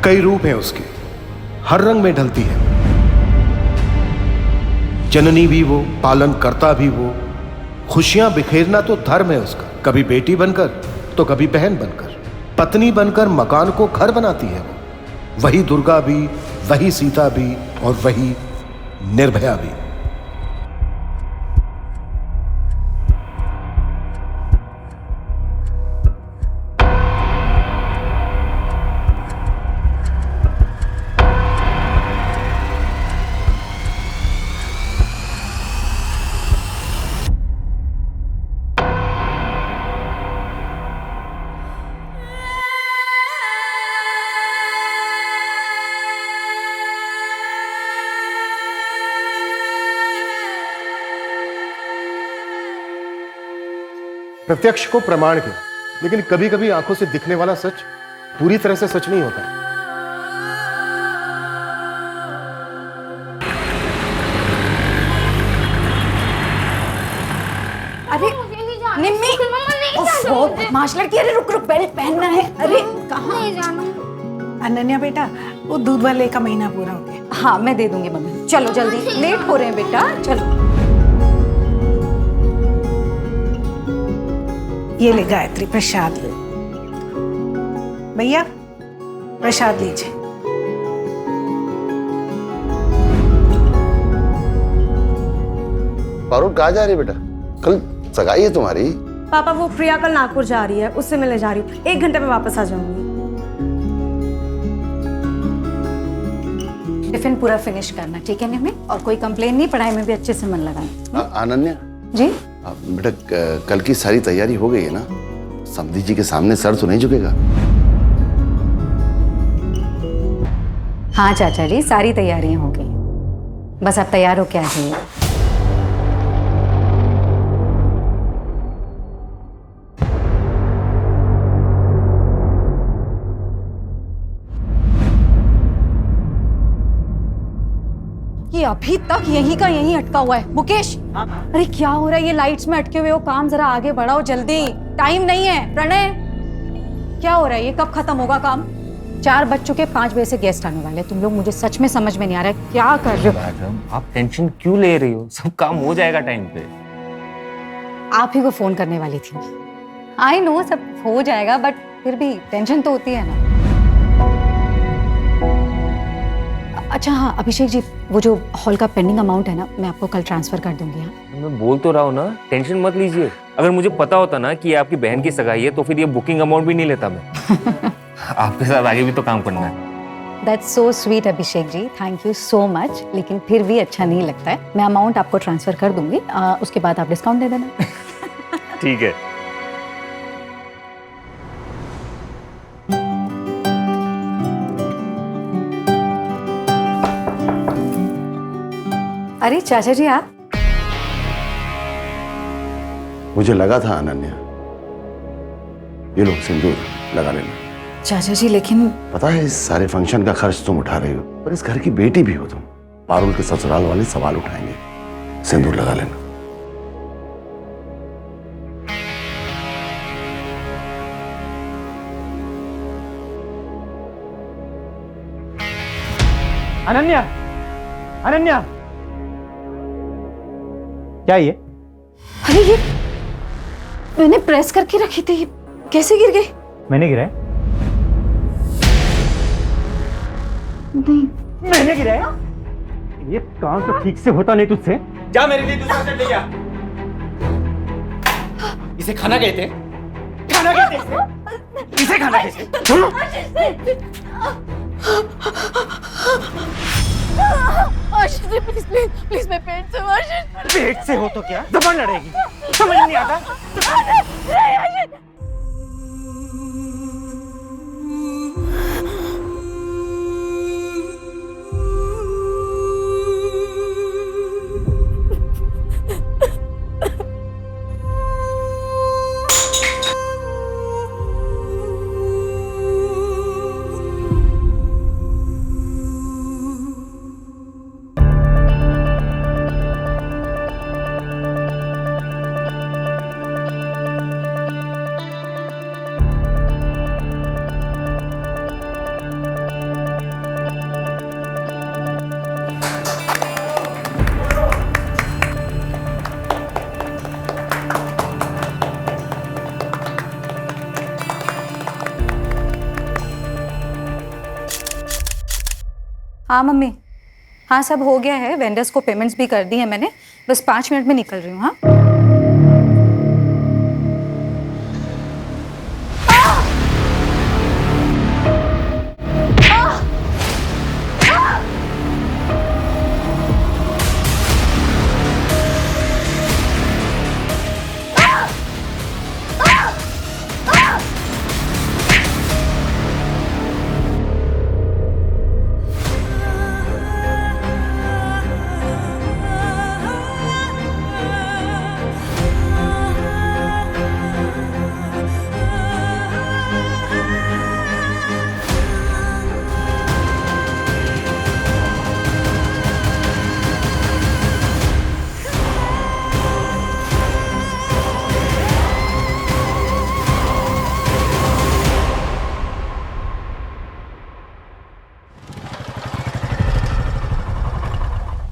कई रूप हैं उसके, हर रंग में ढलती है। जननी भी वो, पालन करता भी वो, खुशियां बिखेरना तो धर्म है उसका। कभी बेटी बनकर तो कभी बहन बनकर, पत्नी बनकर मकान को घर बनाती है वो। वही दुर्गा भी, वही सीता भी और वही निर्भया भी। प्रत्यक्ष को प्रमाण किया, लेकिन कभी कभी आंखों से दिखने वाला सच पूरी तरह से सच नहीं होता। अरे निम्मी, ओफो, बदमाश लड़की, अरे रुक रुक, बेल्ट पहनना है। अरे कहाँ अनन्या बेटा, वो दूध वाले का महीना पूरा हो गया। हाँ मैं दे दूंगी मम्मी, चलो जल्दी, लेट हो रहे हैं बेटा, चलो। ये ले गायत्री, प्रसाद ले। भैया प्रसाद लीजिए। पारुल कहाँ जा रही है बेटा? कल सगाई है तुम्हारी। पापा वो प्रिया कल नागपुर जा रही है, उससे मिलने जा रही हूँ। 1 घंटे में वापस आ जाऊंगी। टिफिन पूरा फिनिश करना, ठीक है निम्मी? और कोई कंप्लेन नहीं, पढ़ाई में भी अच्छे से मन लगाना। अनन्या जी बेटा, कल की सारी तैयारी हो गई है ना? समधी जी के सामने सर तो नहीं झुकेगा? हाँ चाचा जी, सारी तैयारियां हो गई, बस आप तैयार हो क्या है। ये अभी तक यहीं का यहीं अटका हुआ है। मुकेश, अरे क्या हो रहा है? ये लाइट्स में अटके हुए हो, काम जरा आगे बढ़ाओ जल्दी, टाइम नहीं है। प्रणय, क्या हो रहा है? ये कब खत्म होगा काम? 4 बज चुके, 5 बजे से गेस्ट आने वाले। तुम लोग, मुझे सच में समझ में नहीं आ रहा है क्या कर रहे हो। मैडम आप टेंशन क्यों ले रही हो? सब काम हो जाएगा टाइम पे। आप ही को फोन करने वाली थी। आई नो सब हो जाएगा, बट फिर भी टेंशन तो होती है ना। अच्छा हाँ अभिषेक जी, वो जो हॉल का पेंडिंग अमाउंट है ना, मैं आपको कल ट्रांसफर कर दूंगी। हाँ मैं बोल तो रहा हूँ ना, टेंशन मत लीजिए। अगर मुझे पता होता ना कि ये आपकी बहन की सगाई है तो फिर ये बुकिंग अमाउंट भी नहीं लेता मैं। आपके साथ आगे भी तो काम करना है। That's so sweet Abhishek ji, thank you so much. लेकिन फिर भी अच्छा नहीं लगता है। मैं अमाउंट आपको ट्रांसफर कर दूंगी, उसके बाद आप डिस्काउंट दे देना। ठीक है। अरे चाचा जी आप? मुझे लगा था अनन्या। ये लो सिंदूर लगा लेना। चाचा जी लेकिन पता है इस सारे फंक्शन का खर्च तुम उठा रही हो, पर इस घर की बेटी भी हो तुम। पारुल के ससुराल वाले सवाल उठाएंगे। सिंदूर लगा लेना। अनन्या, अनन्या, क्या ये? अरे ये मैंने प्रेस करके रखी थी, ये कैसे गिर गई? मैंने गिराया? नहीं मैंने गिराया? ये काम तो ठीक से होता नहीं तुझसे। जा मेरे लिए दूसरा सेट ले जा। इसे खाना कहते हैं? खाना कहते हैं? इसे खाना कहते हैं? Ashish ji please please please, मैं पेट से हूँ। आशीष पेट से हो तो क्या जबान लड़ेगी? समझ नहीं आता। नहीं आशीष। हाँ मम्मी, हाँ सब हो गया है, वेंडर्स को पेमेंट्स भी कर दी है मैंने, बस 5 मिनट में निकल रही हूँ। हाँ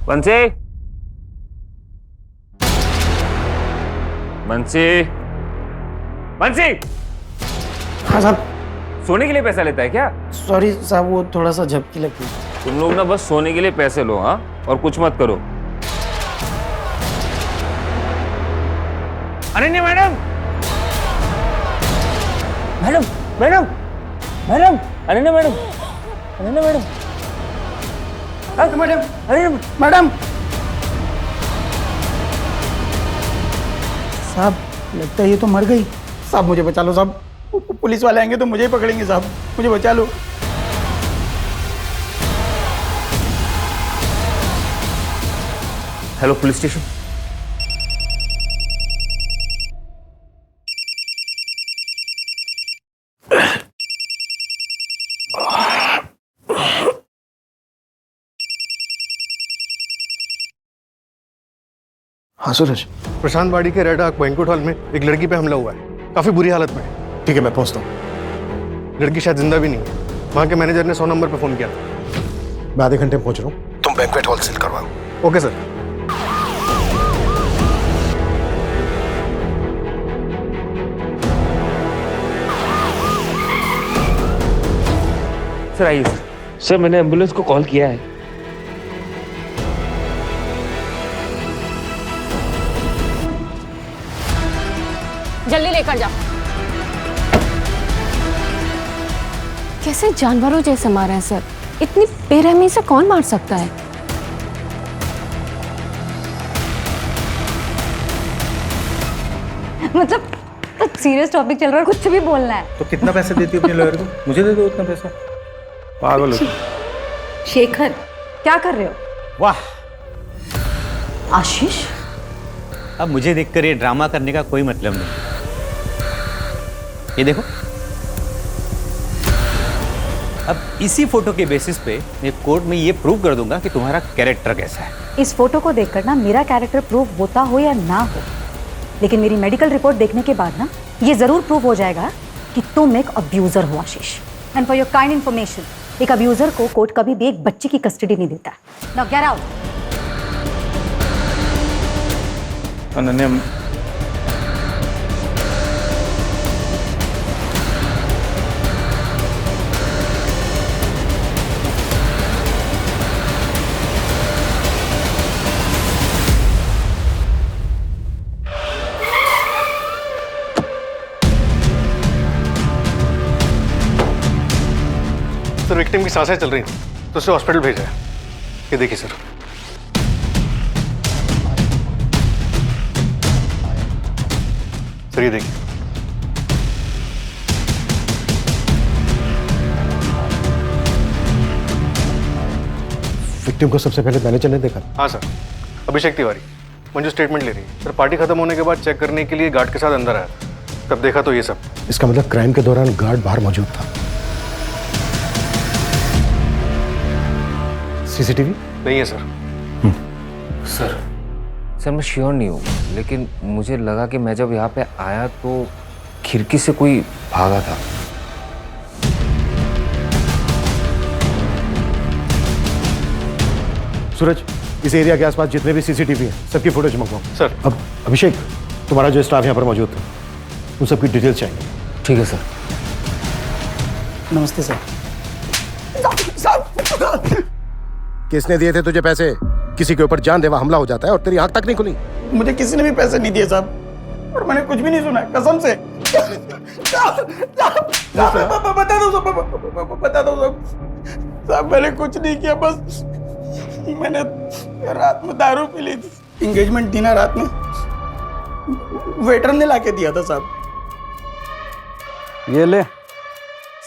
बंसी, बंसी, बंसी, हाँ साहब। सोने के लिए पैसा लेता है क्या? सॉरी साहब, वो थोड़ा सा झपकी लगती है। तुम लोग ना बस सोने के लिए पैसे लो, हाँ, और कुछ मत करो। Ananya madam, madam, madam, madam, Ananya madam, Ananya madam, madam, अरे मैडम साहब, लगता है ये तो मर गई। साहब मुझे बचा लो साहब, पुलिस वाले आएंगे तो मुझे ही पकड़ेंगे साहब, मुझे बचा लो। Hello police station. हाँ सूरज। प्रशांत बाड़ी के रेड आर्क बैंक्वेट हॉल में एक लड़की पे हमला हुआ है, काफी बुरी हालत में है। ठीक है, मैं पहुंचता हूँ। लड़की शायद जिंदा भी नहीं है। वहाँ के मैनेजर ने 100 नंबर पे फोन किया। मैं आधे घंटे में पहुंच रहा हूँ, तुम बैंक्वेट हॉल सील करवाओ। Okay sir. सर आइए सर। सर मैंने एम्बुलेंस को कॉल किया है। जल्दी लेकर जाओ। कैसे जानवरों जैसे मारे हैं सर, इतनी बेरहमी से कौन मार सकता है? मतलब सीरियस टॉपिक चल रहा है, कुछ भी बोलना है। तो कितना पैसे देती हो अपने लॉयर को? मुझे दे दो उतना पैसा। पागल हो। शेखर, क्या कर रहे हो? वाह, आशीष, अब मुझे देखकर ये ड्रामा करने का कोई मतलब नहीं। ये देखो, अब इसी फोटो के बेसिस पे मैं कोर्ट में ये प्रूव कर दूंगा कि तुम्हारा कैरेक्टर कैसा है। इस फोटो को देखकर ना मेरा कैरेक्टर प्रूव होता हो या ना हो, लेकिन मेरी मेडिकल रिपोर्ट देखने के बाद ना ये जरूर प्रूव हो जाएगा कि तुम एक अब्यूजर हो Ashish. And for your kind information, एक अब्यूजर को कोर्ट कभी भी एक बच्चे की कस्टडी नहीं देता। Now get out. Ananya, sir victim की सांसें चल रही हैं, तो उसे हॉस्पिटल भेजा है। ये देखिए सर। सर ये देखिए। विक्टिम को सबसे पहले मैनेजर ने देखा? हाँ सर, अभिषेक तिवारी। मंजू स्टेटमेंट ले रही है। सर पार्टी खत्म होने के बाद चेक करने के लिए गार्ड के साथ अंदर आया, तब देखा तो ये सब। इसका मतलब क्राइम के दौरान गार्ड बाहर मौजूद था। सीसीटीवी नहीं है सर। सर मैं श्योर नहीं हूँ, लेकिन मुझे लगा कि मैं जब यहाँ पे आया तो खिड़की से कोई भागा था। सूरज, इस एरिया के आसपास जितने भी सीसीटीवी हैं सबकी फुटेज मंगवाओ। सर। अब अभिषेक, तुम्हारा जो स्टाफ यहाँ पर मौजूद था उन सबकी डिटेल्स चाहिए। ठीक है सर। नमस्ते सर। किसने दिए थे तुझे पैसे? किसी के ऊपर जानलेवा हमला हो जाता है और तेरी आंख तक नहीं खुली। मुझे किसी ने भी पैसे नहीं दिए साहब, और मैंने कुछ भी नहीं सुना, कसम से। बता दो सब, बता दो सब। साहब मैंने कुछ नहीं किया, बस मैंने रात में दारू पी ली थी। एंगेजमेंट थी ना रात में, वेटर ने लाके दिया था साहब। ये ले,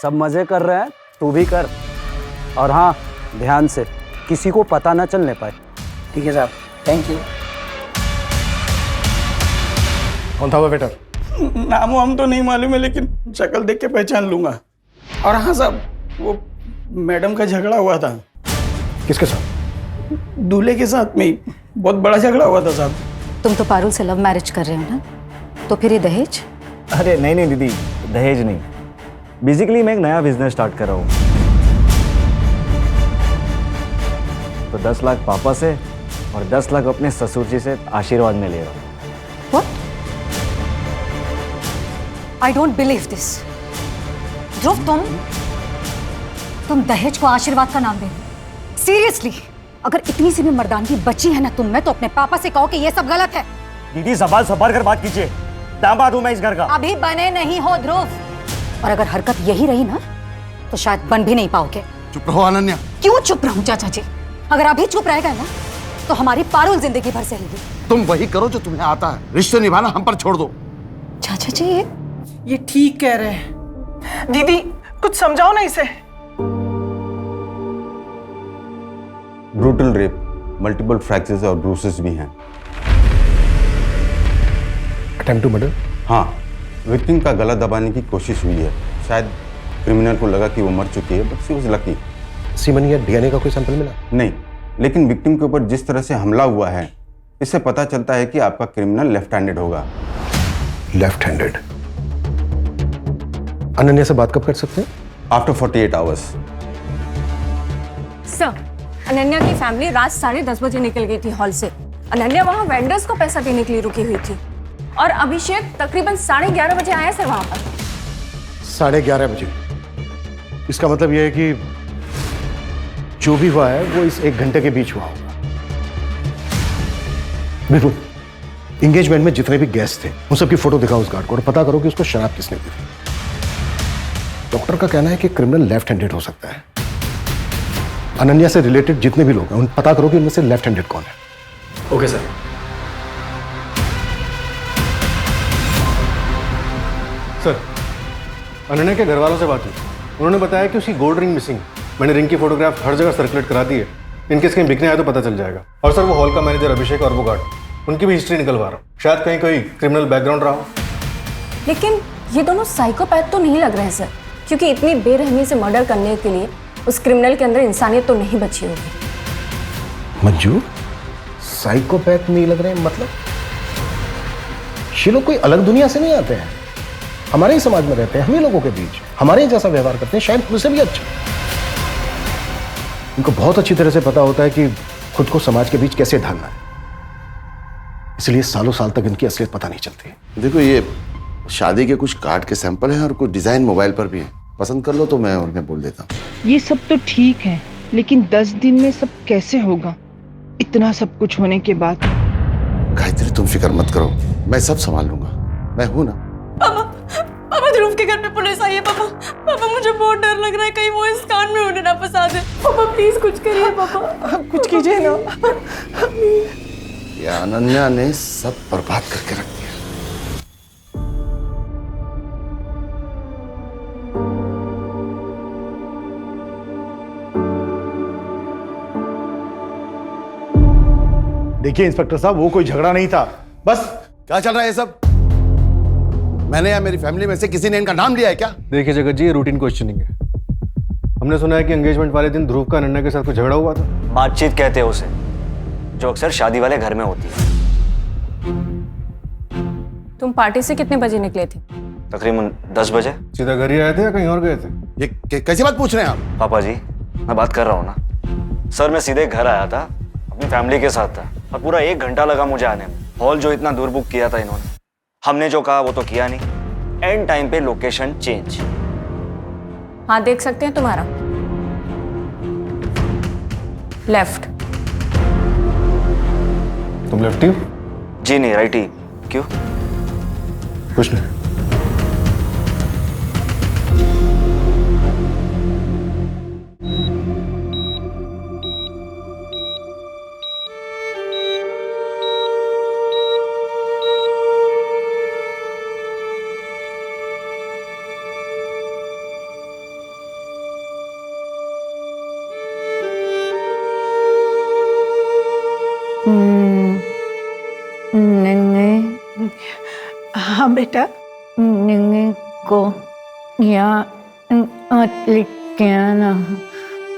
सब मजे कर रहे हैं, तू भी कर। और हाँ, ध्यान से, किसी को पता ना चलने पाए। ठीक है साहब, थैंक यू। कौन था वो वेटर? नाम हम तो नहीं मालूम है, लेकिन शक्ल देख के पहचान लूंगा। और हाँ साहब, वो मैडम का झगड़ा हुआ था। किसके साथ? दूल्हे के साथ में ही बहुत बड़ा झगड़ा हुआ था साहब। तुम तो पारुल से लव मैरिज कर रहे हो ना, तो फिर ये दहेज? अरे नहीं नहीं दीदी, दहेज नहीं। बेसिकली मैं एक नया बिजनेस स्टार्ट कर रहा हूँ, तो 10 लाख पापा से और 10 लाख अपने ससुर जी से आशीर्वाद में ले रहा हूँ। What? I don't believe this. ध्रुव, तुम दहेज को आशीर्वाद का नाम दे रहे हो? सीरियसली? अगर इतनी सी भी मर्दानगी बची है ना तुम में, तो अपने पापा से कहो कि ये सब गलत है। दीदी ज़बान संभाल कर बात कीजिए, दामाद हूं मैं इस घर का। अभी बने नहीं हो ध्रुव, और अगर हरकत यही रही ना तो शायद बन भी नहीं पाओगे। चुप रहो अनन्या। क्यों चुप रहूं चाचा जी? अगर अभी चुप रहेगा ना तो हमारी पारुल जिंदगी भर सहेगी। तुम वही करो जो तुम्हें आता है, रिश्ते निभाना हम पर छोड़ दो। चाचा जी ये ठीक कह रहे हैं। दीदी कुछ समझाओ ना इसे। ब्रूटल रेप, मल्टीपल फ्रैक्चर्स और ब्रूसेस भी हैं। Attempt to murder? हाँ, विक्टिम का गला दबाने की कोशिश हुई है। शायद क्रिमिनल को लगा कि वो मर चुकी है, but she was lucky. Semen या डीएनए का कोई सैंपल मिला? नहीं, लेकिन विक्टिम के ऊपर जिस तरह से हमला हुआ है, इससे पता चलता है कि आपका क्रिमिनल लेफ्ट हैंडेड होगा। Left handed? अनन्या से बात कब कर सकते हैं? After 48 hours. सर, अनन्या की फैमिली रात 10:30 बजे निकल गई थी हॉल से। अनन्या वहाँ वेंडर्स को पैसा देने के लिए रुकी हुई थी, और अभिषेक तकरीबन 11:30 बजे आया सर वहाँ पर। 11:30 बजे? इसका मतलब यह है कि जो भी हुआ है वो इस 1 घंटे के बीच हुआ होगा। बिल्कुल, एंगेजमेंट में जितने भी गेस्ट थे उन सबकी फोटो दिखाओ उस गार्ड को, और पता करो कि उसको शराब किसने दी थी। डॉक्टर का कहना है कि क्रिमिनल लेफ्ट हैंडेड हो सकता है। अनन्या से रिलेटेड जितने भी लोग हैं उन पता करो कि उनमें से लेफ्ट हैंडेड कौन है। Okay sir. सर, अनन्या के घर वालों से बात हुई, उन्होंने बताया कि उसकी गोल्ड रिंग मिसिंग। मैंने रिंग की फोटोग्राफ हर जगह सर्कुलेट करा दी है, इनकेस कहीं बिकने आए तो पता चल जाएगा। और सर, वो हॉल का मैनेजर अभिषेक और वो गार्ड, उनकी भी हिस्ट्री निकलवा रहा हूँ, शायद कहीं कोई क्रिमिनल बैकग्राउंड रहा हो। लेकिन ये दोनों साइकोपैथ तो नहीं लग रहे हैं सर, क्योंकि इतनी बेरहमी से मर्डर करने के लिए उस क्रिमिनल के अंदर इंसानियत तो नहीं बची होगी। मंजू, साइकोपैथ नहीं लग रहे हैं मतलब? ये लोग कोई अलग दुनिया से नहीं आते हैं, हमारे ही समाज में रहते हैं, हम ही लोगों के बीच, हमारे ही जैसा व्यवहार करते हैं, शायद मुझसे भी अच्छा। इनको बहुत अच्छी तरह से पता होता है कि खुद को समाज के बीच कैसे ढालना है, इसलिए सालों साल तक इनकी असलियत पता नहीं चलती। देखो, ये शादी के कुछ कार्ड के सैंपल हैं और कुछ डिजाइन मोबाइल पर भी है, पसंद कर लो तो मैं उन्हें बोल देता हूँ। ये सब तो ठीक है, लेकिन 10 दिन में सब कैसे होगा, इतना सब कुछ होने के बाद? गायत्री, तुम फिक्र मत करो, मैं सब संभाल लूंगा, मैं हूं ना। पापा, ध्रुव के घर पे पुलिस आई है। पापा मुझे बहुत डर लग रहा है, कहीं वो इस कान में उन्हें ना फंसा दे। पापा प्लीज कुछ करिए पापा। कुछ कीजिए ना। ये अनन्या ने सब बर्बाद करके रख दिया। देखिए इंस्पेक्टर साहब, वो कोई झगड़ा नहीं था, बस। क्या चल रहा है ये सब? मैंने या मेरी फैमिली में से किसी ने इनका नाम लिया है क्या? देखिए जगत जी, ये रूटीन क्वेश्चनिंग है। हमने सुना है कि एंगेजमेंट वाले दिन ध्रुव का अनन्या के साथ कुछ झगड़ा हुआ था। बातचीत कहते हैं उसे, जो अक्सर शादी वाले घर में होती है। तुम पार्टी से कितने बजे निकले थे? तकरीबन 10 बजे। सीधा घर ही आए थे या कहीं और गए थे? ये कैसी बात पूछ रहे हैं आप? पापा जी, मैं बात कर रहा हूँ ना सर। मैं सीधे घर आया था, अपनी फैमिली के साथ था, और पूरा 1 घंटा लगा मुझे आने में। हॉल जो इतना दूर बुक किया था इन्होंने, हमने जो कहा वो तो किया नहीं। एंड टाइम पे लोकेशन चेंज। हाँ, देख सकते हैं तुम्हारा। लेफ्ट। तुम लेफ्टी हो? जी नहीं, राइट ही। क्यों? कुछ नहीं। हाँ बेटा। निंगे को यहाँ लिखते ना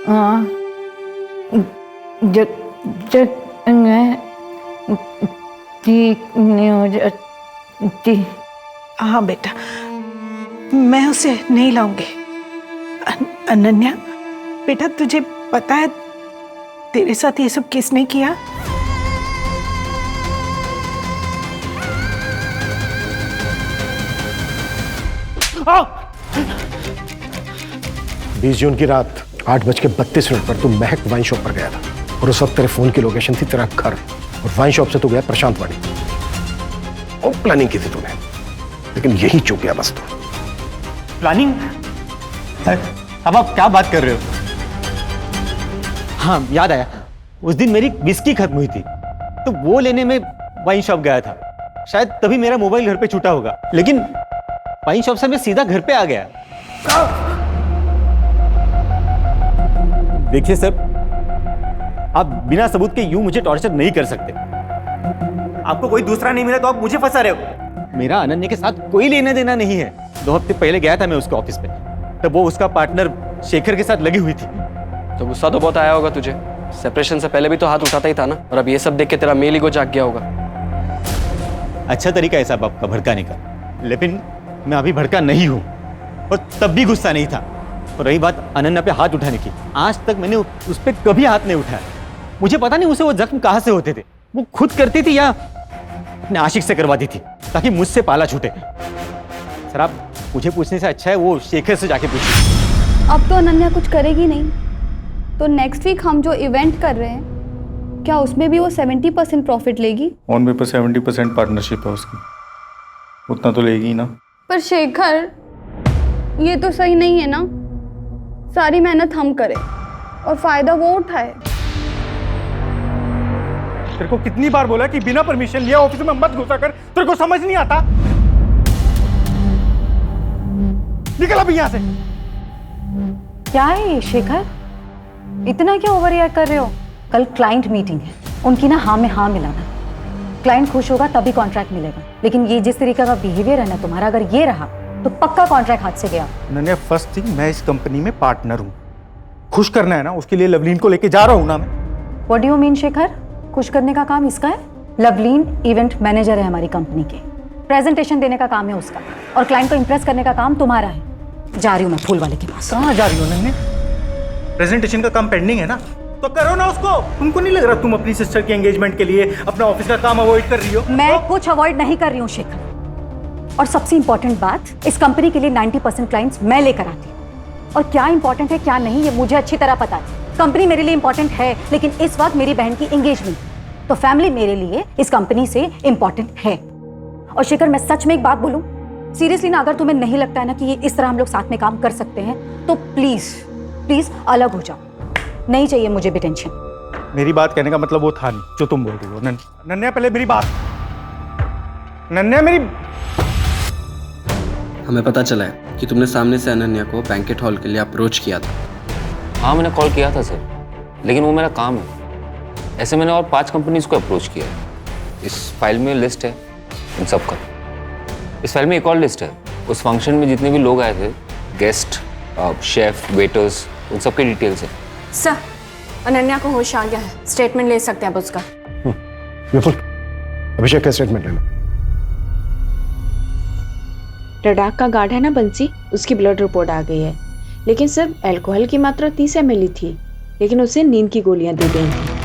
हाँ जब जब मैं ठीक नहीं हो जाती। हाँ बेटा, मैं उसे नहीं लाऊंगी। अनन्या बेटा, तुझे पता है तेरे साथ ये सब किसने किया? बीस जून की रात 8:32 पर तू महक वाइन शॉप पर गया था और उस वक्त तेरे फोन की लोकेशन थी तेरा घर और वाइन शॉप से तू गया प्रशांत वाड़ी। और प्लानिंग की थी तूने, लेकिन यही चूक गया बस तू। प्लानिंग? अब आप क्या बात कर रहे हो? हाँ याद आया, उस दिन मेरी विस्की खत्म हुई थी तो वो लेने में वाइन शॉप गया था। शायद तभी मेरा मोबाइल घर पे छूटा होगा, लेकिन वाइन शॉप से मैं सीधा घर पे आ गया। देखिए सर, आप बिना सबूत के यूं मुझे टॉर्चर नहीं कर सकते। आपको कोई दूसरा नहीं मिला तो आप मुझे फंसा रहे हो। मेरा अनन्या के साथ कोई लेना देना नहीं है। 2 हफ्ते पहले गया था मैं उसके ऑफिस पे, तब वो उसका पार्टनर शेखर के साथ लगी हुई थी। तो गुस्सा तो बहुत आया होगा तुझे। सेपरेशन से पहले भी तो हाथ उठाता ही था ना, और अब ये सब देख के तेरा मेल ईगो जाग गया होगा। अच्छा तरीका है साहब आपका भड़काने का, लेकिन मैं अभी भड़का नहीं हूं और तब भी गुस्सा नहीं था। और रही बात अनन्या पे हाथ उठाने की, आज तक मैंने उस पर कभी हाथ नहीं उठाया। मुझे पता नहीं उसे वो जख्म कहां से होते थे, वो खुद करती थी या अपने आशिक से करवाती थी ताकि मुझसे पाला छूटे। सर आप मुझे पूछने से अच्छा है वो शेखर से जाके पूछिए। अब तो अनन्या कुछ करेगी नहीं, तो नेक्स्ट वीक हम जो इवेंट कर रहे हैं, क्या उसमें भी वो 70% प्रॉफिट लेगी? ऑन पेपर 70% पार्टनरशिप है उसकी, उतना तो लेगी ही ना। पर शेखर, ये तो सही नहीं है ना। सारी मेहनत हम करें और फायदा वो उठाए। तेरे को कितनी बार बोला कि बिना परमिशन लिए ऑफिस में मत घुसा कर, तेरे को समझ नहीं आता? निकल अभी यहाँ से। क्या है ये शेखर, इतना क्या ओवर रिएक्ट कर रहे हो? कल क्लाइंट मीटिंग है, उनकी ना हाँ में हाँ मिलाना। क्लाइंट खुश होगा तभी कॉन्ट्रैक्ट मिलेगा, लेकिन ये जिस तरीके का बिहेवियर है ना तुम्हारा, अगर ये रहा तो पक्का कॉन्ट्रैक्ट हाथ से गया। नन्या, फर्स्ट थिंग, मैं इस कंपनी में पार्टनर हूँ। खुश करना है ना, उसके लिए लवलीन को लेके जा रहा हूँ ना मैं। What do you mean Shekhar? खुश करने का काम इसका है? लवलीन इवेंट मैनेजर है हमारी कंपनी के, प्रेजेंटेशन देने का काम है उसका, और क्लाइंट को इंप्रेस करने का काम तुम्हारा है। जा रही हूँ मैं फूल वाले के पास। कहाँ जा रही हो नन्या? प्रेजेंटेशन का काम पेंडिंग है ना, तो करो ना उसको। तुमको नहीं लग रहा तुम अपनी सिस्टर के एंगेजमेंट के लिए अपना ऑफिस का काम अवॉइड कर रही हो? मैं कुछ अवॉइड नहीं कर रही हूँ शेखर, और सबसे इंपॉर्टेंट बात, इस कंपनी के लिए 90% क्लाइंट्स मैं लेकर आती हूँ, और क्या इंपॉर्टेंट है क्या नहीं ये मुझे अच्छी तरह पता है। कंपनी मेरे लिए इंपॉर्टेंट है, लेकिन इस वक्त मेरी बहन की एंगेजमेंट, तो फैमिली मेरे लिए इस कंपनी से इंपॉर्टेंट है। और शेखर, मैं सच में एक बात बोलूं, सीरियसली ना, अगर तुम्हें नहीं लगता है ना कि ये इस तरह हम लोग साथ में काम कर सकते हैं, तो प्लीज प्लीज अलग हो जाओ। नहीं चाहिए मुझे भी टेंशन। मेरी बात कहने का मतलब वो था नहीं जो तुम बोल रही हो। नन्या, पहले मेरी बात। नन्या, मेरी। हमें पता चला है कि तुमने सामने से अनन्या को बैंकेट हॉल के लिए अप्रोच किया था। हाँ मैंने कॉल किया था सर, लेकिन वो मेरा काम है। ऐसे मैंने और 5 कंपनीज को अप्रोच किया है। इस फाइल में लिस्ट है इन सब का। इस फाइल में एक और लिस्ट है, उस फंक्शन में जितने भी लोग आए थे, गेस्ट, शेफ, वेटर्स, उन सब के डिटेल्स है। सर, अनन्या को होश आ गया है, स्टेटमेंट ले सकते हैं अब उसका। विपुल, अभिषेक का स्टेटमेंट ले लो। लद्दाख का गार्ड है ना बंसी, उसकी ब्लड रिपोर्ट आ गई है, लेकिन सर अल्कोहल की मात्रा 30 ml थी, लेकिन उसे नींद की गोलियां दी गई थी।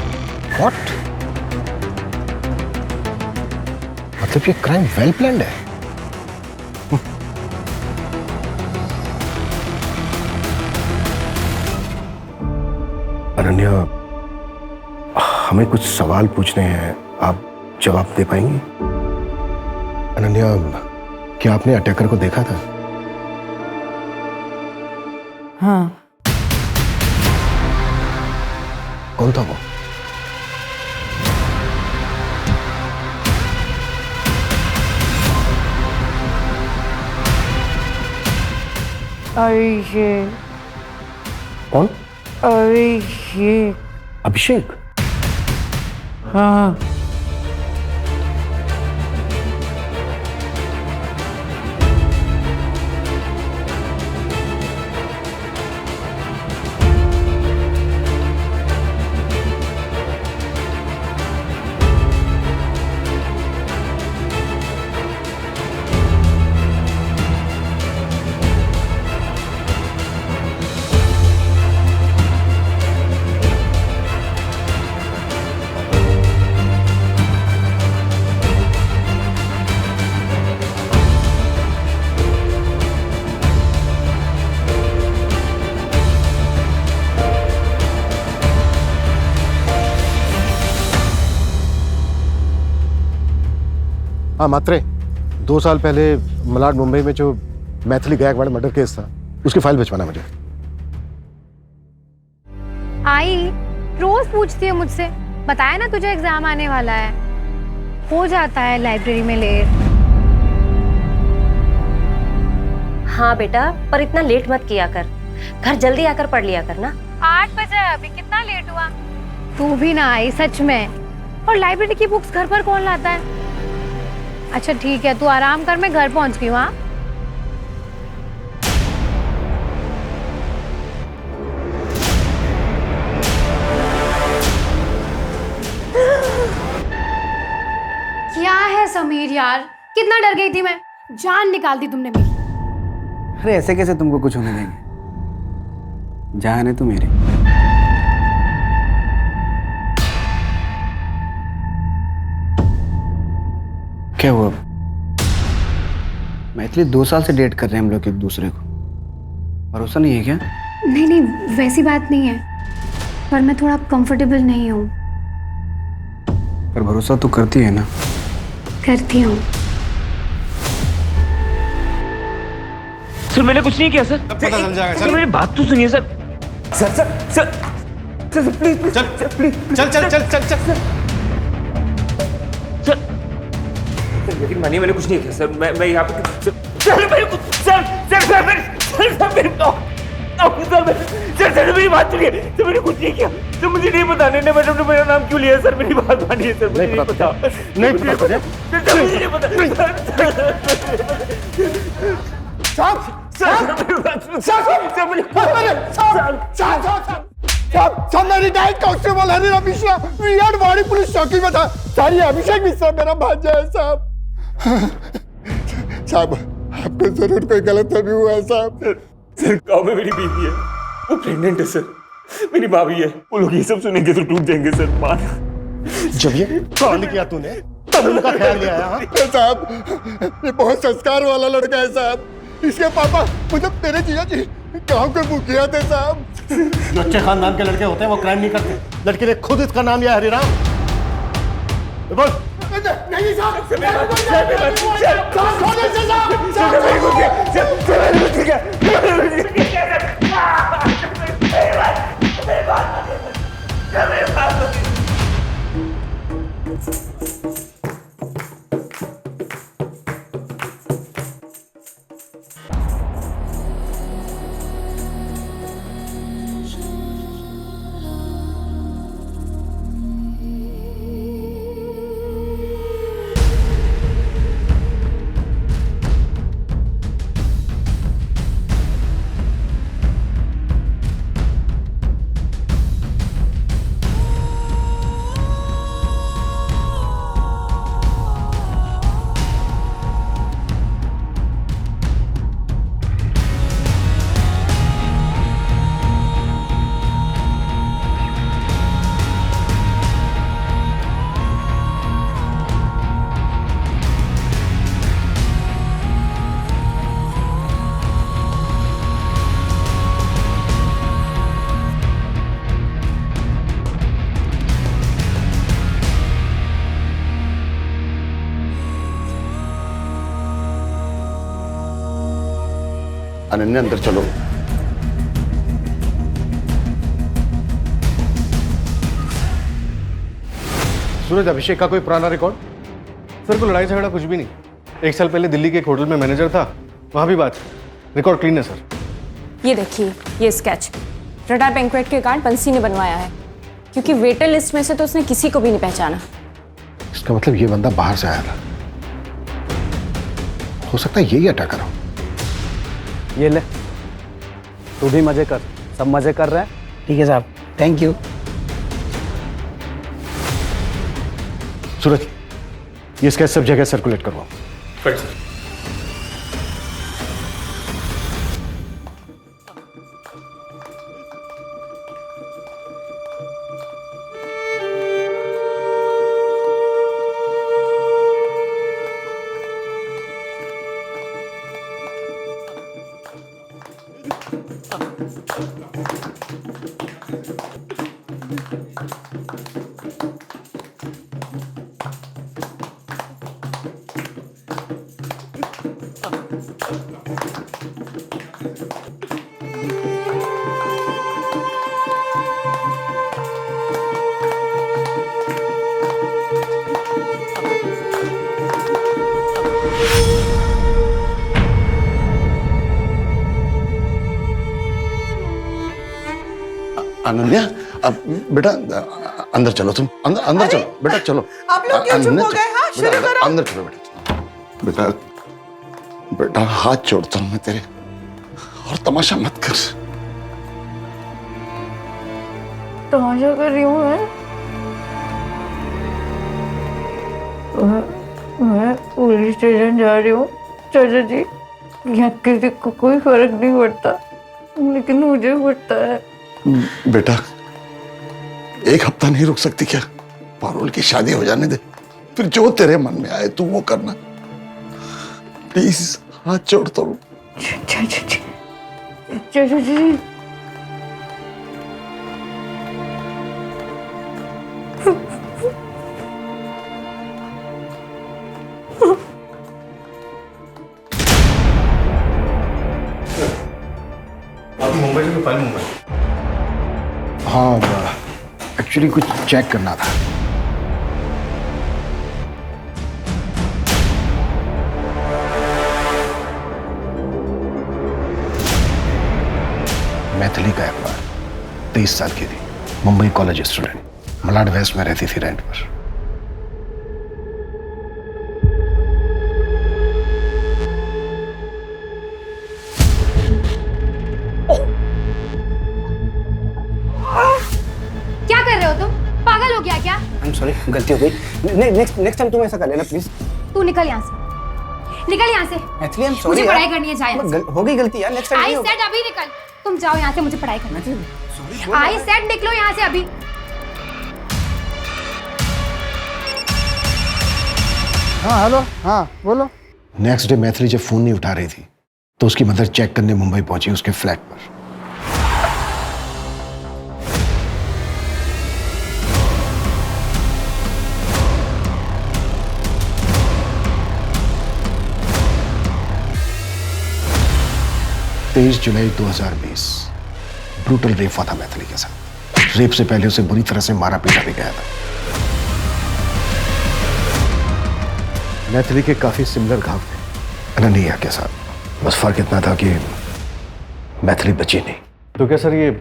What? मतलब ये क्राइम वेल प्लान्ड है। अनन्या हमें कुछ सवाल पूछने हैं, आप जवाब दे पाएंगी? अनन्या, क्या आपने अटैकर को देखा था? हाँ। कौन था वो? अभिषेक। कौन? अभिषेक। अभिषेक? हाँ। हाँ मात्रे, 2 साल पहले मलाड मुंबई में जो मैथिली गायकवाड़ मर्डर केस था, उसकी फाइल भिजवाना मुझे। आई रोज पूछती है मुझसे, बताया ना तुझे एग्जाम आने वाला है, हो जाता है लाइब्रेरी में लेट। हाँ बेटा, पर इतना लेट मत किया कर, घर जल्दी आकर पढ़ लिया कर ना। 8 बजे है अभी, कितना लेट हुआ? तू भी ना आई सच में। और लाइब्रेरी की बुक्स घर पर कौन लाता है? अच्छा ठीक है, तू आराम कर, मैं घर पहुंच गई हूँ। हाँ क्या है समीर यार, कितना डर गई थी मैं, जान निकाल दी तुमने मेरी। अरे ऐसे कैसे तुमको कुछ होने देंगे, जान है तू मेरी। क्या हुआ? मैथिली 2 साल से डेट कर रहे हैं हम लोग एक दूसरे को, भरोसा नहीं है क्या? नहीं नहीं, वैसी बात नहीं है, पर मैं थोड़ा कंफर्टेबल नहीं हूँ। पर भरोसा तो करती है ना? करती हूँ। सर मैंने कुछ नहीं किया सर। पता चल जाएगा। सर मेरी बात तो सुनिए sir. Sir sir sir sir please चल प्लीज चल चल चल चल चल सर लेकिन मानिए मैंने कुछ नहीं किया सर। मैं यहाँ पे सर मेरे को सर सर सर मेरे सर मेरी बात सुनिए सर। मैंने कुछ नहीं किया सर, मुझे नहीं पता। नहीं मैडम ने मेरा नाम क्यों लिया सर? मेरी बात मानिए सर, मुझे नहीं पता। नहीं पता तुझे? सर मुझे नहीं पता। साहब मेरी डाइट कांस्टेबल हरिराम मिश्रा विराट वाड़ी पुलिस चौकी में था। सारी अभिषेक मिश्रा मेरा भांजा है साहब। साहब आपको जरूर कोई गलतफहमी हुआ है साहब। सर गाँव में मेरी बीवी है, वो प्रेग्नेंट है सर, मेरी माँ भी है। वो लोग ये सब सुनेंगे तो टूट जाएंगे सर। मान जब ये कांड किया तूने तब उनका ख्याल नहीं आया? हाँ साहब ये बहुत संस्कार वाला लड़का है साहब। इसके पापा मतलब मेरे जीजा जी गाँव के मुखिया थे साहब। जो अच्छे खानदान के लड़के होते हैं वो क्राइम नहीं करते। लड़के ने खुद इसका नाम लिया हरिराम। बोल। नहीं साहब अनन्या अंदर चलो। सूरज, अभिषेक का कोई पुराना रिकॉर्ड? सर को लड़ाई झगड़ा कुछ भी नहीं। 1 साल पहले दिल्ली के एक होटल में मैनेजर था, वहां भी बात। रिकॉर्ड क्लीन है सर। ये देखिए, ये स्केच रडार बैंक्वेट के कार्ड बंसी ने बनवाया है, क्योंकि वेटर लिस्ट में से तो उसने किसी को भी नहीं पहचाना। इसका मतलब ये बंदा बाहर से आया था। हो सकता है यही अटैकर हो। ये ले, तू भी मजे कर, सब मजे कर रहे हैं। ठीक है साहब, थैंक यू। सूरज, ये स्केच सब जगह सर्कुलेट करवाओ। Right sir. अनन्या, अब बेटा अंदर चलो, तुम अंदर अंदर चलो बेटा, चलो। आप लोग क्यों चुप हो गए? हाँ, शुरू करो। अंदर चलो बेटा। बेटा बेटा हाथ जोड़ता हूं मैं तेरे, और तमाशा मत कर। तमाशा कर रही हूँ मैं पुलिस स्टेशन जा रही हूँ चाचा जी। यहाँ किसी को कोई फर्क नहीं पड़ता, लेकिन मुझे पड़ता है। बेटा 1 हफ्ता नहीं रुक सकती क्या? पारुल की शादी हो जाने दे, फिर जो तेरे मन में आए तू वो करना। प्लीज हाथ जोड़ता हूँ। चाचा जी आप मुंबई से फाइल मुंबई? हाँ, एक्चुअली कुछ चेक करना था। मैथिली का एक बार 23 साल की थी, Mumbai college student, Malad west में रहती थी रेंट पर। क्या कर रहे हो तुम? पागल हो गया क्या? आई एम सॉरी, गलती हो गई। नेक्स्ट टाइम तुम ऐसा कर लेना प्लीज। तू निकल यहाँ से, निकल यहाँ से। Maithili, I am sorry. मुझे पढ़ाई करनी है, जा यहाँ से। हो गई गलती यार, नेक्स्ट टाइम आई नहीं होगा। सेड अभी निकल, तुम जाओ यहाँ से, मुझे पढ़ाई करनी है। आई सेड निकलो यहाँ से अभी। हाँ हेलो, हाँ बोलो। नेक्स्ट डे मैथिली जब फोन नहीं उठा रही थी तो उसकी मदर चेक करने मुंबई पहुंची उसके फ्लैट पर। 23 जुलाई 2020 ब्रूटल रेप हुआ था मैथिली के साथ। रेप से पहले उसे बुरी तरह से मारा पीटा भी गया था। मैथिली के काफी सिमिलर घाव थे अनन्या के साथ, बस फर्क इतना था कि मैथिली बची नहीं। तो क्या सर ये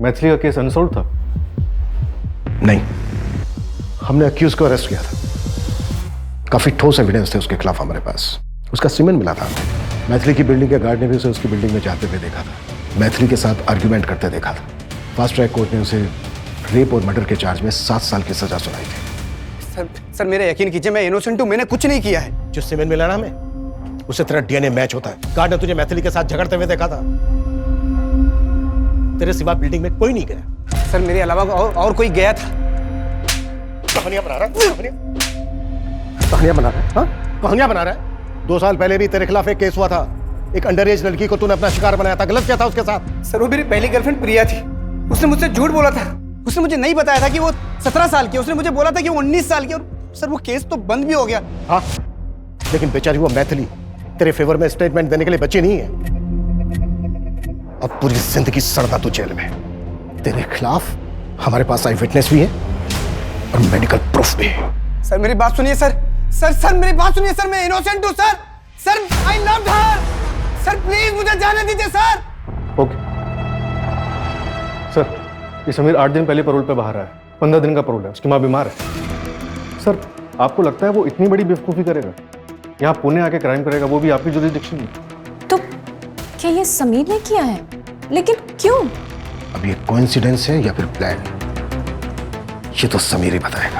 मैथिली का केस अनसोल्व था? नहीं, हमने अक्यूज को अरेस्ट किया था। काफी ठोस एविडेंस थे उसके खिलाफ हमारे पास। उसका सीमेंट मिला था। मैथिली की बिल्डिंग के गार्ड ने भी उसे उसकी बिल्डिंग में जाते हुए देखा था। मैथिली के साथ आर्ग्यूमेंट करते देखा था। फास्ट ट्रैक कोर्ट ने उसे रेप और मर्डर के चार्ज में 7 साल की सजा सुनाई थी। सर मेरा यकीन कीजिए, मैं इनोसेंट हूं, मैंने कुछ नहीं किया है। जो सीमेंट मिला ना हमें, उससे तेरा डीएनए मैच होता है। गार्ड ने तुझे मैथिली के साथ झगड़ते हुए देखा था। तेरे सिवा बिल्डिंग में कोई नहीं गया। सर मेरे अलावा और कोई गया था। कहानियां बना रहा है, कहानियां बना रहा है, हाँ? कहानियां बना रहा है। 2 साल पहले भी तेरे खिलाफ एक केस हुआ था। एक अंडरएज लड़की को तूने अपना शिकार बनाया था। गलत क्या था उसके साथ? सर वो मेरी पहली गर्लफ्रेंड प्रिया थी। उसने मुझसे झूठ बोला था। उसने मुझे नहीं बताया था कि वो 17 साल की। उसने मुझे बोला था कि वो 19 साल की। और सर वो केस तो बंद भी हो गया। हाँ, लेकिन बेचारी वो मैथिली तेरे फेवर में स्टेटमेंट देने के लिए बची नहीं है। अब पूरी जिंदगी सड़ना तू जेल में। तेरे खिलाफ हमारे पास आई विटनेस भी है और मेडिकल प्रूफ भी है। सर मेरी बात सुनिए सर। सर मेरी बात सुनिए सर, मैं इनोसेंट हूँ sir. Sir I loved her. Sir please मुझे जाने दीजिए सर। ओके सर, ये समीर 8 दिन पहले पैरोल पे बाहर आया, 15 दिन का पैरोल है, उसकी माँ बीमार है। सर आपको लगता है वो इतनी बड़ी बेवकूफ़ी करेगा, यहाँ पुणे आके क्राइम करेगा, वो भी आपकी जुरिसडिक्शन में? तो क्या ये समीर ने किया है? लेकिन क्यों? अब ये कोइंसिडेंस है या फिर प्लान, ये तो समीर ही बताएगा।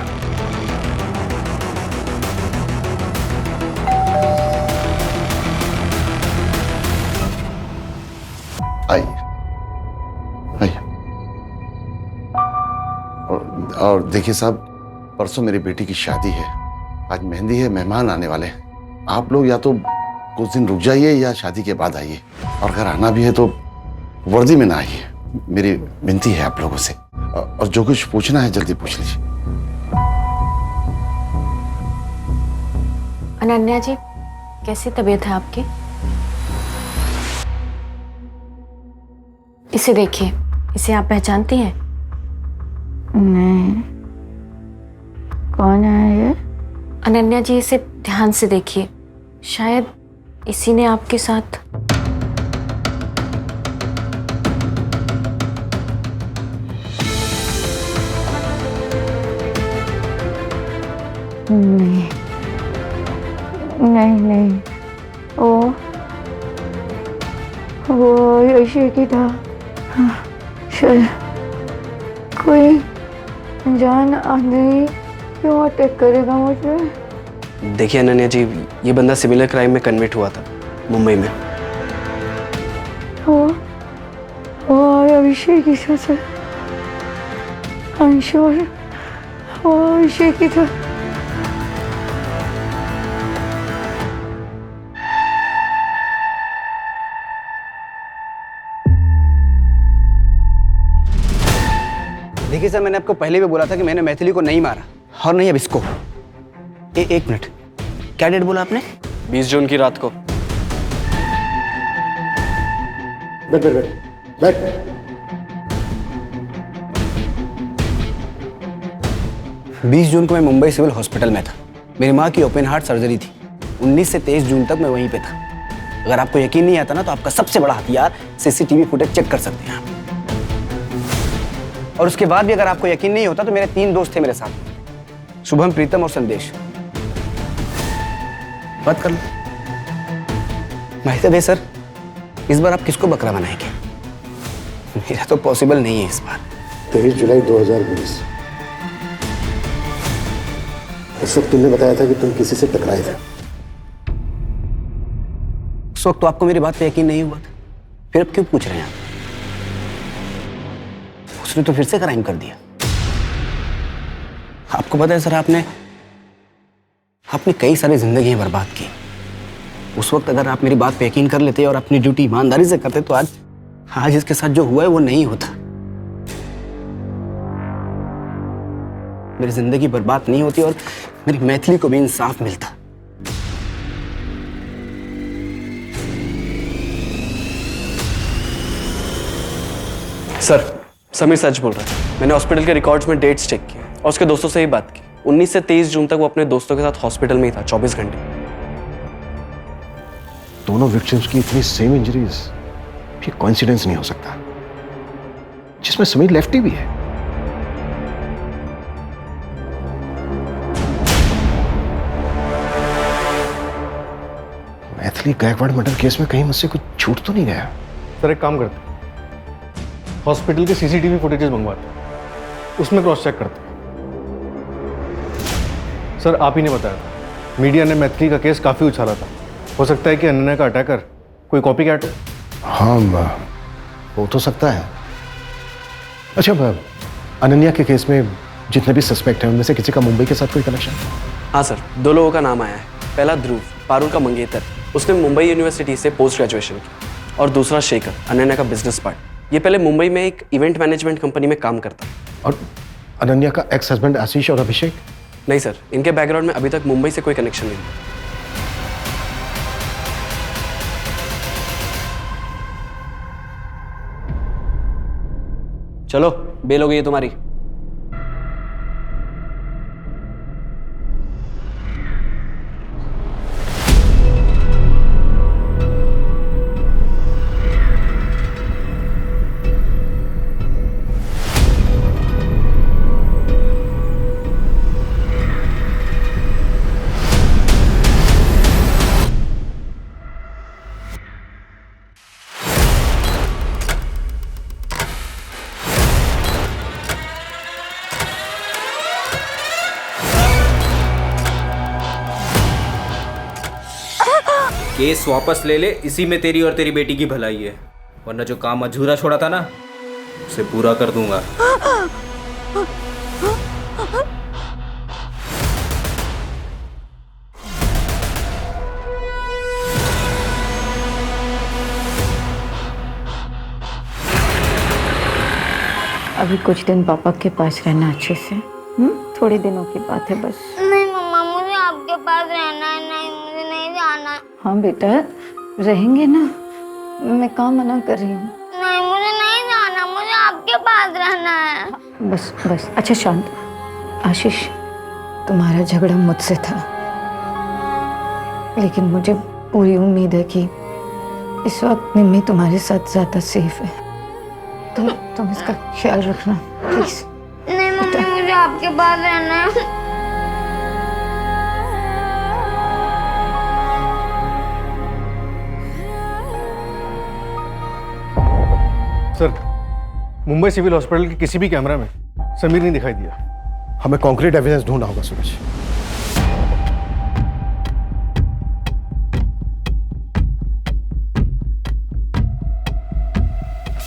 आइए आइए। और देखिए साहब, परसों मेरी बेटी की शादी है, आज मेहंदी है, मेहमान आने वाले हैं। आप लोग या तो कुछ दिन रुक जाइए या शादी के बाद आइए, और अगर आना भी है तो वर्दी में ना आइए, मेरी विनती है आप लोगों से। और जो कुछ पूछना है जल्दी पूछ लीजिए। अनन्या जी, कैसी तबीयत है आपकी? इसे देखिए, इसे आप पहचानती हैं? नहीं, कौन है ये? अनन्या जी, इसे ध्यान से देखिए, शायद इसी ने आपके साथ। नहीं नहीं नहीं, वो यशी की था। शायद कोई अनजान आदमी क्यों अटैक करेगा मुझे? देखिए अनन्या जी, ये बंदा सिमिलर क्राइम में कन्विक्ट हुआ था मुंबई में। वो अभिषेक की था। I'm sure वो अभिषेक की था। देखिए सर, मैंने आपको पहले भी बोला था कि मैंने मैथिली को नहीं मारा, और नहीं अब इसको। एक मिनट, क्या डेट बोला आपने? 20 जून की रात को। बैठ बैठ बैठ बैठ। 20 जून को मैं मुंबई सिविल हॉस्पिटल में था, मेरी माँ की ओपन हार्ट सर्जरी थी। 19 से 23 जून तक मैं वहीं पे था। अगर आपको यकीन नहीं आता ना, तो आपका सबसे बड़ा हथियार सीसीटीवी फुटेज चेक कर सकते हैं आप। और उसके बाद भी अगर आपको यकीन नहीं होता तो मेरे 3 दोस्त थे मेरे साथ, शुभम, प्रीतम और संदेश। बात कर लो। भाई सर, इस बार आप किसको बकरा बनाएंगे? मेरा तो पॉसिबल नहीं है इस बार। 23 जुलाई 2020। उस वक्त तुमने बताया था कि तुम किसी से टकराए थे। उस वक्त तो आपको मेरी बात पे यकीन नहीं हुआ था, फिर अब क्यों पूछ रहे हैं आप? उसने तो फिर से क्राइम कर दिया। आपको पता है सर, आपने कई सारी जिंदगियां बर्बाद की। उस वक्त अगर आप मेरी बात पे यकीन कर लेते और अपनी ड्यूटी ईमानदारी से करते तो आज इसके साथ जो हुआ है वो नहीं होता। मेरी जिंदगी बर्बाद नहीं होती और मेरी मैथिली को भी इंसाफ मिलता। सर, समीर सच बोल रहा है। मैंने हॉस्पिटल के रिकॉर्ड्स में डेट्स चेक किए और उसके दोस्तों से ही बात की। 19 से 23 जून तक वो अपने दोस्तों के साथ हॉस्पिटल में ही था, 24 घंटे। दोनों विक्टिम्स की इतनी सेम इंजरीज, ये कोइंसिडेंस नहीं हो सकता, जिसमें समीर लेफ्टी भी है। मैथिली गायकवाड़ मर्डर केस में कहीं मुझसे कुछ छूट तो नहीं गया? सर एक काम करते हैं, हॉस्पिटल के सीसीटीवी फुटेजेस मंगवाते हैं, उसमें क्रॉस चेक करते हैं। सर आप ही ने बताया था, मीडिया ने मैथिली का केस काफी उछाला था। हो सकता है कि अनन्या का अटैकर कोई कॉपी कैट हो। हाँ, हो तो सकता है। अच्छा, अनन्या के केस में जितने भी सस्पेक्ट हैं उनमें से किसी का मुंबई के साथ कोई कनेक्शन? हाँ सर, 2 लोगों का नाम आया है। पहला ध्रुव, पारुल का मंगेतर, उसने मुंबई यूनिवर्सिटी से पोस्ट ग्रेजुएशन की। और दूसरा शेखर, अनन्या का बिजनेस पार्टनर। ये पहले मुंबई में एक इवेंट मैनेजमेंट कंपनी में काम करता। और अनन्या का एक्स हस्बैंड आशीष और अभिषेक? नहीं सर, इनके बैकग्राउंड में अभी तक मुंबई से कोई कनेक्शन नहीं। चलो बेल हो गई है तुम्हारी। केस वापस ले ले, इसी में तेरी और तेरी बेटी की भलाई है, वरना जो काम अधूरा छोड़ा था ना उसे पूरा कर दूंगा। अभी कुछ दिन पापा के पास रहना अच्छे से, थोड़े दिनों की बात है बस। नहीं मम्मा, मुझे आपके पास रहना है। नहीं, मुझे नहीं जाना। हाँ बेटा, रहेंगे ना, मैं कहाँ मना कर रही हूँ। नहीं, मुझे नहीं जाना, मुझे आपके पास रहना है। बस बस, अच्छा शांत। आशीष, तुम्हारा झगड़ा मुझसे था, लेकिन मुझे पूरी उम्मीद है कि इस वक्त निम्मी तुम्हारे साथ ज्यादा सेफ है। तुम इसका ख्याल रखना प्लीज। नहीं मम्मी, मुझे आपके पास रहना है। सर, मुंबई सिविल हॉस्पिटल के किसी भी कैमरा में समीर नहीं दिखाई दिया। हमें कॉन्क्रीट एविडेंस ढूंढना होगा सूरज।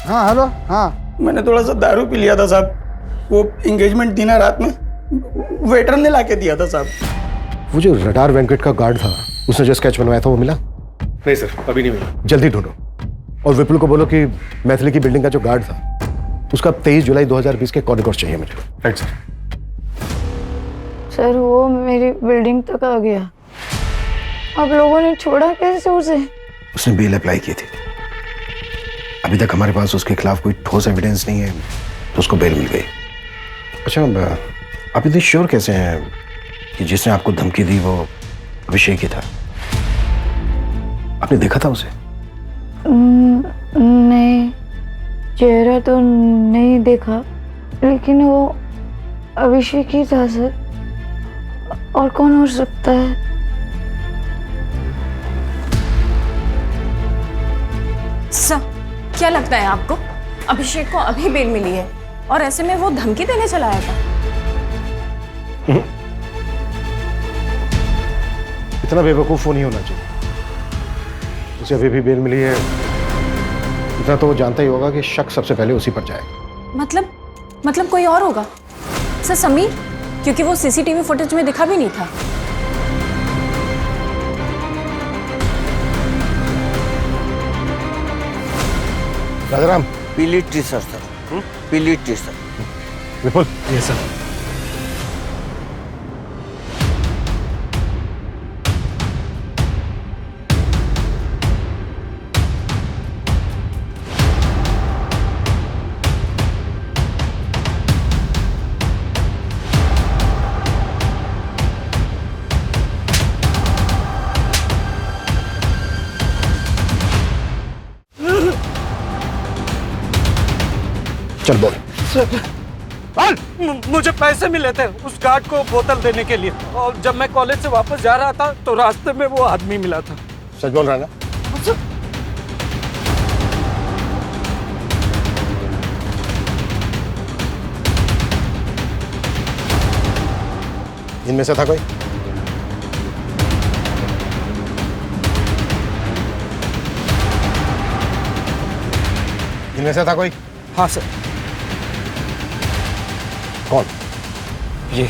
हाँ हेलो। हाँ, मैंने थोड़ा सा दारू पी लिया था साहब, वो एंगेजमेंट थी ना रात में, वेटर ने लाके दिया था साहब। वो जो रडार वेंकट का गार्ड था, उसने जो स्केच बनवाया था वो मिला? नहीं सर, अभी नहीं मिला। जल्दी ढूंढो और विपुल को बोलो कि मैथिली की बिल्डिंग का जो गार्ड था उसका 23 जुलाई 2020 के कॉर्निकोर्स चाहिए मुझे। Right sir. सर, वो मेरी बिल्डिंग तक आ गया, आप लोगों ने छोड़ा कैसे उसे? उसने बेल अप्लाई की थी, अभी तक हमारे पास उसके खिलाफ कोई ठोस एविडेंस नहीं है, तो उसको बेल मिल गई। अच्छा, आप इतने श्योर कैसे हैं कि जिसने आपको धमकी दी वो अभिषेक ही था? आपने देखा था उसे? नहीं, चेहरा तो नहीं देखा, लेकिन वो अभिषेक ही था सर। और कौन हो सकता है? सर, क्या लगता है आपको अभिषेक को अभी बेल मिली है और ऐसे में वो धमकी देने चला आएगा? इतना बेवकूफ वो नहीं होना चाहिए। उसे अभी भी बेल मिली है, इतना तो वो जानता ही होगा कि शक सबसे पहले उसी पर जाएगा। मतलब कोई और होगा सर? समीर, क्योंकि वो सीसीटीवी फुटेज में दिखा भी नहीं था। राजाराम, पीली टी शर्ट सर, पीली टी शर्ट। विपुल। ये सर। चल बोल। मुझे पैसे मिले थे उस गार्ड को बोतल देने के लिए, और जब मैं कॉलेज से वापस जा रहा था तो रास्ते में वो आदमी मिला था। सच बोल रहा है ना? इनमें से था कोई? इनमें से था कोई? हाँ सर। कौन? ये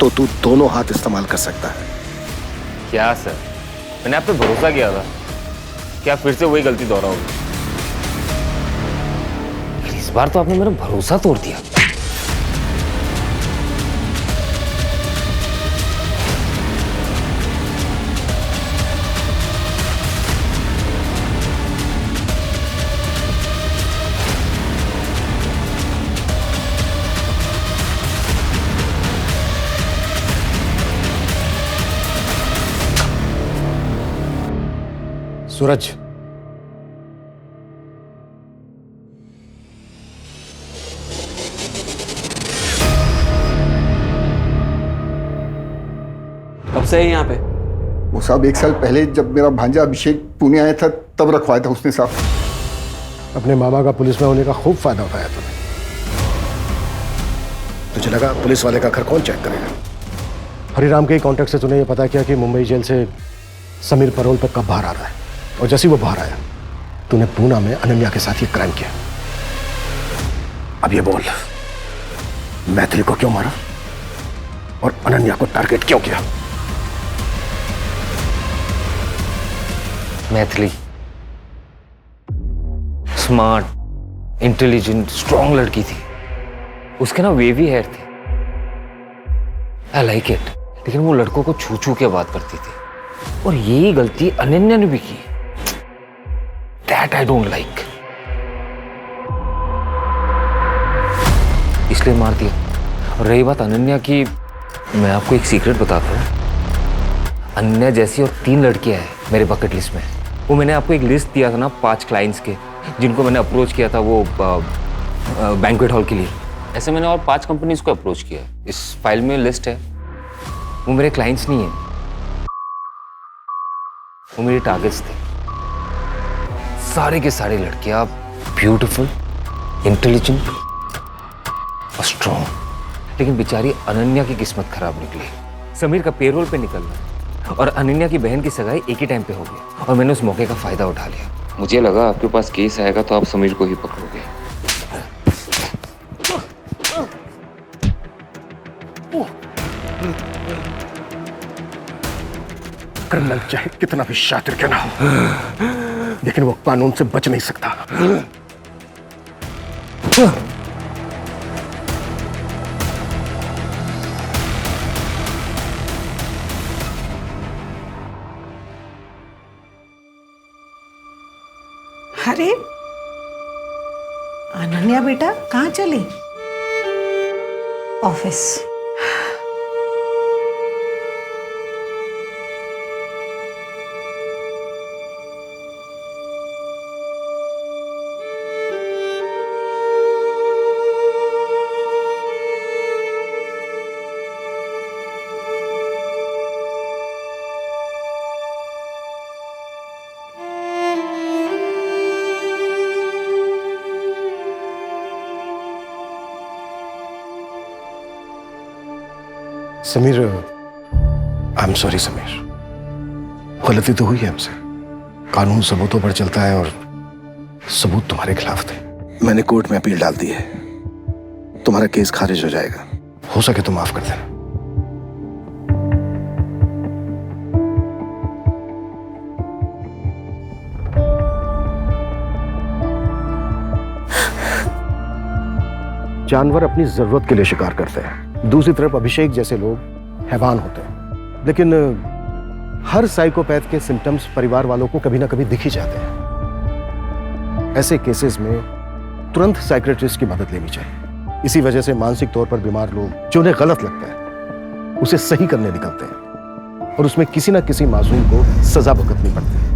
तो तू दोनों हाथ इस्तेमाल कर सकता है। क्या सर, मैंने आप पे भरोसा किया था, क्या फिर से वही गलती दोहराओगे? इस बार तो आपने मेरा भरोसा तोड़ दिया। सूरज, कब से है यहाँ पे? वो साहब 1 साल पहले जब मेरा भांजा अभिषेक पुणे आया था तब रखवाया था उसने साहब। अपने मामा का पुलिस में होने का खूब फायदा उठाया तूने। तुझे लगा पुलिस वाले का घर कौन चेक करेगा? हरिराम के कॉन्टेक्ट से तूने ये पता किया कि मुंबई जेल से समीर पैरोल पर कब बाहर आ रहा है, और जैसे ही वो बाहर आया तूने पूना में अनन्या के साथ ये क्राइम किया। अब ये बोल, मैथिली को क्यों मारा और अनन्या को टारगेट क्यों किया? मैथिली स्मार्ट, इंटेलिजेंट, स्ट्रॉन्ग लड़की थी। उसके ना वेवी हेयर थे, आई लाइक इट। लेकिन वो लड़कों को छू छू के बात करती थी, और यही गलती अनन्या ने भी की। दैट आई डोंट लाइक, इसलिए मार दिया। और रही बात अनन्या की, मैं आपको एक सीक्रेट बताता हूँ। अनन्या जैसी और 3 लड़कियां हैं मेरे बकेट लिस्ट में। वो मैंने आपको एक लिस्ट दिया था ना 5 क्लाइंट्स के, जिनको मैंने अप्रोच किया था वो बैंक्वेट हॉल के लिए। ऐसे मैंने और 5 कंपनीज को अप्रोच किया। इस फाइल में लिस्ट है। वो मेरे क्लाइंट्स नहीं है, वो मेरे टारगेट्स थे। सारे के सारे लड़कियां ब्यूटीफुल, इंटेलिजेंट और स्ट्रॉन्ग। लेकिन बेचारी अनन्या की किस्मत खराब निकली। समीर का पेरोल पे निकलना और अनन्या की बहन की सगाई एक ही टाइम पे हो गई, और मैंने उस मौके का फायदा उठा लिया। मुझे लगा आपके पास केस आएगा तो आप समीर को ही पकड़ोगे। क्रिमिनल चाहे कितना भी शातिर क्यों ना हो, लेकिन वो कानून से बच नहीं सकता। अरे अनन्या बेटा कहाँ चली? Office. Sameer, I am sorry Sameer, गलती तो हुई है हमसे। कानून सबूतों पर चलता है और सबूत तुम्हारे खिलाफ थे। मैंने कोर्ट में अपील डाल दी है, तुम्हारा केस खारिज हो जाएगा। हो सके तो माफ कर देना। जानवर अपनी जरूरत के लिए शिकार करते हैं, दूसरी तरफ अभिषेक जैसे लोग हैवान होते हैं। लेकिन हर साइकोपैथ के सिम्टम्स परिवार वालों को कभी ना कभी दिख ही जाते हैं। ऐसे केसेस में तुरंत साइकियाट्रिस्ट की मदद लेनी चाहिए। इसी वजह से मानसिक तौर पर बीमार लोग जो उन्हें गलत लगता है उसे सही करने निकलते हैं, और उसमें किसी ना किसी मासूम को सजा भुगतनी पड़ती है।